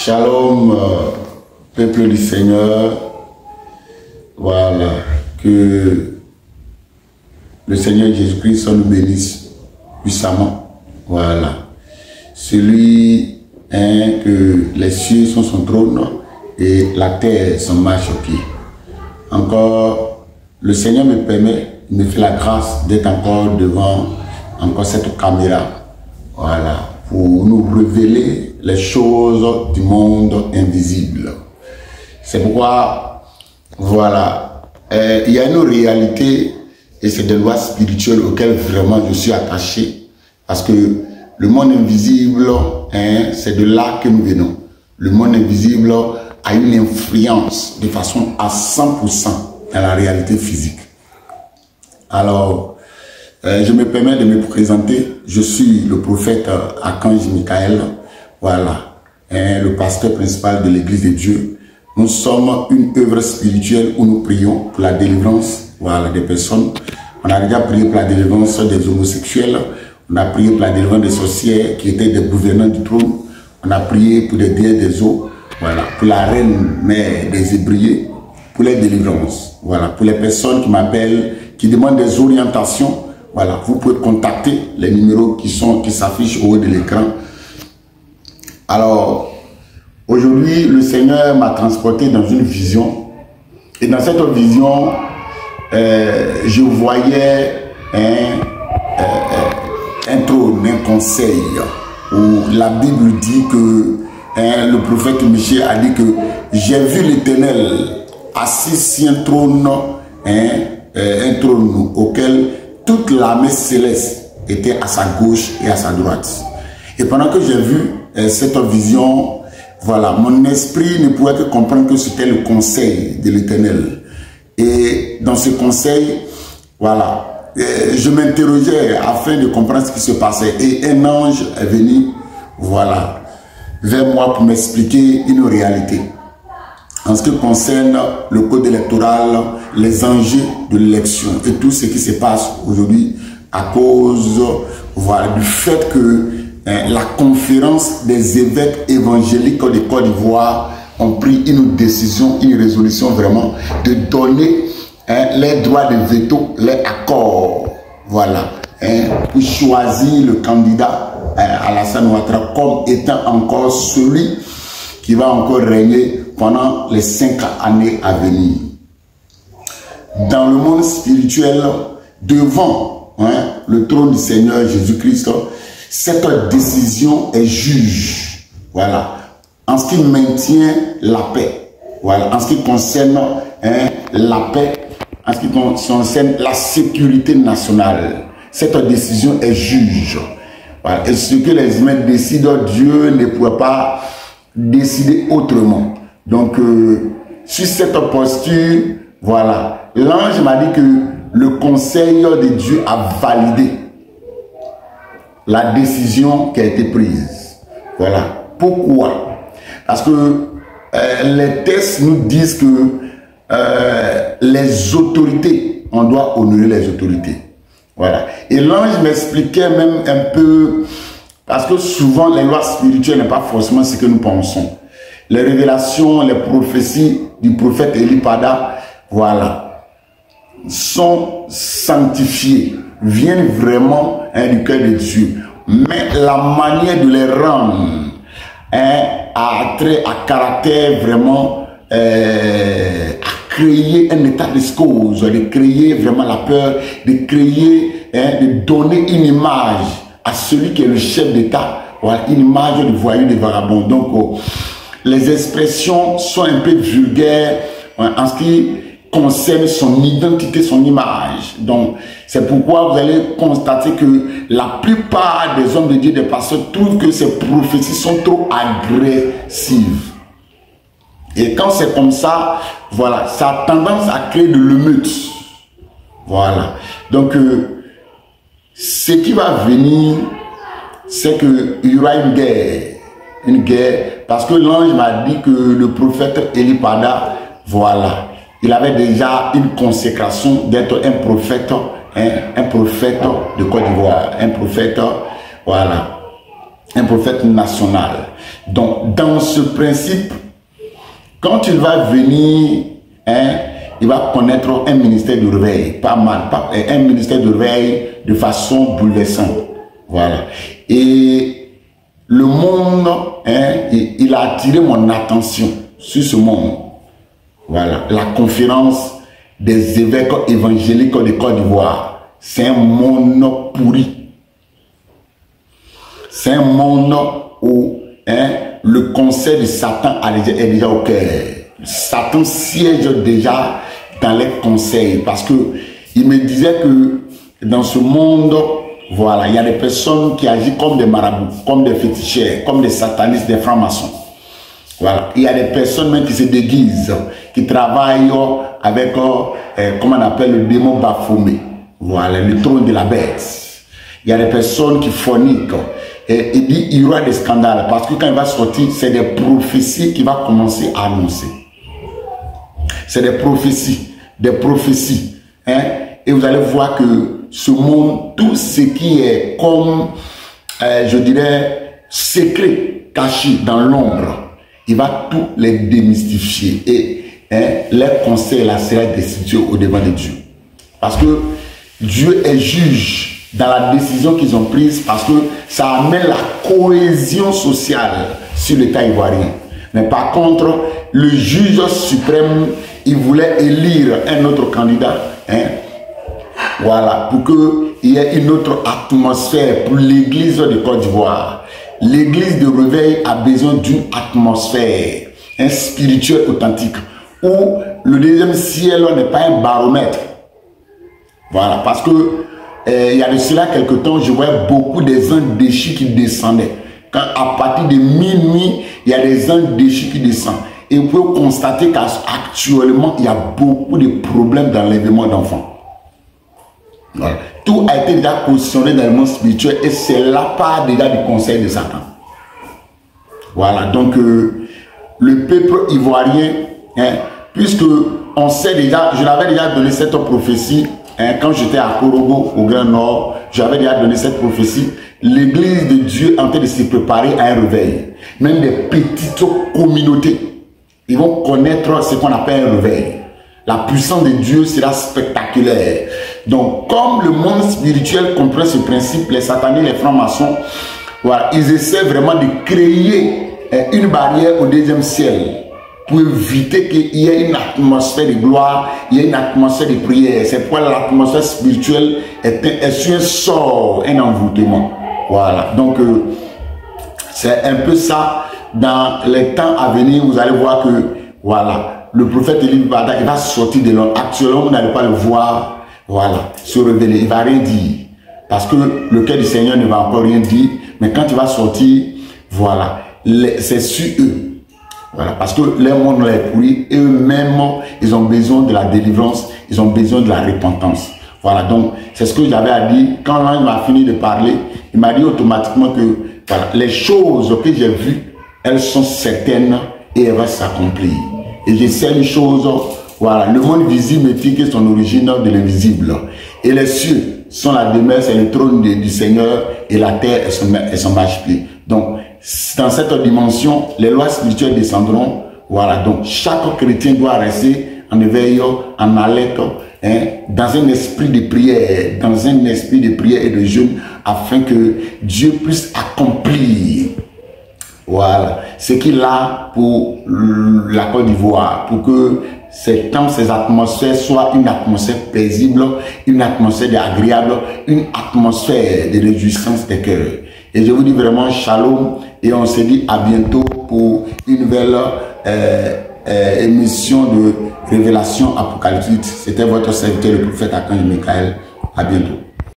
Shalom, peuple du Seigneur. Voilà, que le Seigneur Jésus-Christ nous bénisse puissamment. Voilà, celui que les cieux sont son trône et la terre son marche au pied. Encore, le Seigneur me fait la grâce d'être encore devant cette caméra. Voilà, pour nous révéler les choses du monde invisible. C'est pourquoi, voilà, il y a une réalité et c'est des lois spirituelles auxquelles vraiment je suis attaché. Parce que le monde invisible, c'est de là que nous venons. Le monde invisible a une influence de façon à 100% dans la réalité physique. Alors, je me permets de me présenter. Je suis le prophète Archange Michael, voilà, le pasteur principal de l'Église de Dieu. Nous sommes une œuvre spirituelle où nous prions pour la délivrance, voilà, des personnes. On a déjà prié pour la délivrance des homosexuels. On a prié pour la délivrance des sorcières qui étaient des gouvernants du trône. On a prié pour des déesses des eaux, voilà, pour la reine mère des Hébreux, pour les délivrances, voilà, pour les personnes qui m'appellent, qui demandent des orientations. Voilà, vous pouvez contacter les numéros qui s'affichent au haut de l'écran. Alors, aujourd'hui, le Seigneur m'a transporté dans une vision. Et dans cette vision, je voyais un trône, un conseil, où la Bible dit que le prophète Michée a dit que j'ai vu l'Éternel assis sur un trône auquel toute l'armée céleste était à sa gauche et à sa droite. Et pendant que j'ai vu cette vision, voilà, mon esprit ne pouvait que comprendre que c'était le conseil de l'Éternel. Et dans ce conseil, voilà, je m'interrogeais afin de comprendre ce qui se passait. Et un ange est venu, voilà, vers moi pour m'expliquer une réalité. En ce qui concerne le code électoral, les enjeux de l'élection et tout ce qui se passe aujourd'hui à cause, voilà, du fait que la conférence des évêques évangéliques de Côte d'Ivoire ont pris une décision, une résolution vraiment de donner les droits de veto, les accords, voilà, pour choisir le candidat Alassane Ouattara comme étant encore celui qui va encore régner pendant les 5 années à venir. Dans le monde spirituel, devant le trône du Seigneur Jésus-Christ, cette décision est juge. Voilà. En ce qui maintient la paix, voilà, en ce qui concerne la paix, en ce qui concerne la sécurité nationale, cette décision est juge. Voilà. Et ce que les humains décident, Dieu ne pourrait pas décider autrement. Donc, sur cette posture, voilà, l'ange m'a dit que le conseil de Dieu a validé la décision qui a été prise. Voilà. Pourquoi? Parce que les textes nous disent que les autorités, on doit honorer les autorités. Voilà. Et l'ange m'expliquait même un peu, parce que souvent les lois spirituelles n'est pas forcément ce que nous pensons. Les révélations, les prophéties du prophète Eli Pada, voilà, sont sanctifiées, viennent vraiment du cœur de Dieu. Mais la manière de les rendre a trait à caractère vraiment à créer un état de cause, de créer vraiment la peur, de créer, de donner une image à celui qui est le chef d'État, voilà, une image de voyou, de vagabond. Donc, les expressions sont un peu vulgaires en ce qui concerne son identité, son image. Donc, c'est pourquoi vous allez constater que la plupart des hommes de Dieu, des pasteurs, trouvent que ces prophéties sont trop agressives. Et quand c'est comme ça, voilà, ça a tendance à créer de l'émeute. Voilà. Donc, ce qui va venir, c'est qu'il y aura une guerre. Une guerre, parce que l'ange m'a dit que le prophète Eli Pada, voilà, il avait déjà une consécration d'être un prophète de Côte d'Ivoire, un prophète, voilà, un prophète national. Donc, dans ce principe, quand il va venir, hein, il va connaître un ministère de réveil, pas mal, un ministère de réveil de façon bouleversante. Voilà. Et le monde, hein, il a attiré mon attention sur ce monde. Voilà. La conférence des évêques évangéliques de Côte d'Ivoire, c'est un monde pourri. C'est un monde où, hein, le conseil de Satan est déjà au cœur. Satan siège déjà dans les conseils parce que il me disait que dans ce monde, voilà, il y a des personnes qui agissent comme des marabouts, comme des féticheurs, comme des satanistes, des francs-maçons. Voilà. Il y a des personnes même qui se déguisent, qui travaillent avec, comment on appelle le démon Baphomet. Voilà, le trône de la bête. Il y a des personnes qui forniquent. Et il dit il y aura des scandales parce que quand il va sortir, c'est des prophéties qu'il va commencer à annoncer. C'est des prophéties. Hein? Et vous allez voir que ce monde, tout ce qui est comme, je dirais, secret, caché dans l'ombre, il va tout les démystifier. Et hein, les conseils là sera destitués au devant de Dieu. Parce que Dieu est juge dans la décision qu'ils ont prise parce que ça amène la cohésion sociale sur l'État ivoirien. Mais par contre, le juge suprême, il voulait élire un autre candidat, hein, voilà, pour qu'il y ait une autre atmosphère pour l'église de Côte d'Ivoire. L'église de réveil a besoin d'une atmosphère, un spirituel authentique, où le deuxième ciel n'est pas un baromètre. Voilà, parce que il y a de cela quelque temps, je voyais beaucoup des anges déchus qui descendaient. Quand à partir de minuit, il y a des anges déchus qui descendent. Et vous pouvez constater qu'actuellement, il y a beaucoup de problèmes d'enlèvement d'enfants. Voilà. Tout a été déjà positionné dans le monde spirituel et c'est la part déjà du conseil de Satan. Voilà, donc le peuple ivoirien, hein, puisque on sait déjà, je l'avais déjà donné cette prophétie, hein, quand j'étais à Korogo, au Grand Nord, j'avais déjà donné cette prophétie. L'église de Dieu est en train de se préparer à un réveil. Même des petites communautés, ils vont connaître ce qu'on appelle un réveil. La puissance de Dieu sera spectaculaire. Donc, comme le monde spirituel comprend ce principe, les satanistes, les francs-maçons, voilà, ils essaient vraiment de créer une barrière au deuxième ciel pour éviter qu'il y ait une atmosphère de gloire, il y ait une atmosphère de prière. C'est pourquoi l'atmosphère spirituelle est sur un sort, un envoûtement. Voilà, donc c'est un peu ça. Dans les temps à venir, vous allez voir que, voilà, le prophète Élie Bada, il va sortir de l'ombre. Actuellement, vous n'allez pas le voir, voilà, se révéler. Il ne va rien dire. Parce que le cœur du Seigneur ne va encore rien dire. Mais quand il va sortir, voilà, c'est sur eux. Voilà, parce que leur monde est pourri, eux-mêmes, ils ont besoin de la délivrance, ils ont besoin de la repentance. Voilà, donc c'est ce que j'avais à dire. Quand l'ange m'a fini de parler, il m'a dit automatiquement que voilà, les choses que j'ai vues, elles sont certaines et elles vont s'accomplir. Et je sais une chose, voilà, le monde visible est que son origine de l'invisible. Et les cieux sont la demeure, c'est le trône du Seigneur, et la terre est son marchepied. Donc, dans cette dimension, les lois spirituelles descendront. Voilà, donc chaque chrétien doit rester en éveil, en alerte, hein, dans un esprit de prière, et de jeûne, afin que Dieu puisse accomplir, voilà, ce qu'il a pour la Côte d'Ivoire, pour que ces temps, ces atmosphères soient une atmosphère paisible, une atmosphère agréable, une atmosphère de réjouissance des cœurs. Et je vous dis vraiment shalom et on se dit à bientôt pour une nouvelle émission de révélation apocalyptique. C'était votre serviteur le prophète Archange Michael. À bientôt.